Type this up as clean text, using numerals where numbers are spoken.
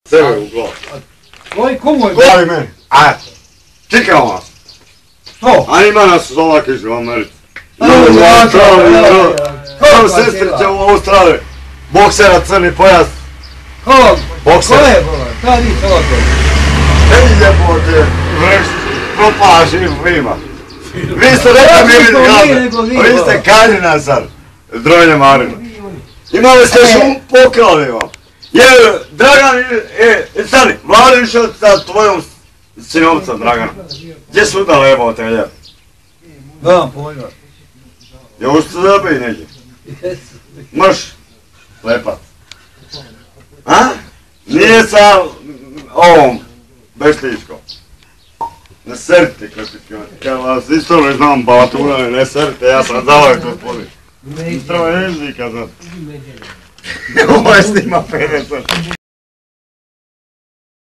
Tebe u glavu. Koji komu je? Glavi meni. Ajde. Čekamo vas. Što? A ima nas ovakvi iz Americi. Kao sestrića u Australiji. Boksera, crni pojas. Ko? Bokser. Ko je bolan? Šta vi to to? Meni jebote, propaši vima. Vi ste rekli mi, vi ste Kaljina sad, Drojne Marina. Imali ste šum, pokrali vam. Jer, Dragan, stani, Vlada išao sa tvojom sinovcem, Dragana. Gdje su da lebote, je? Nemam pojma. Je ovo što zabij neki? Mrš, lepac. A? Nije sa ovom, Bešličkom. Ne serite, kad vas isto ne znam balatura, ne serite, ja sam zavak gospodin. Istrava jezika, znam. Ovo je snima 50.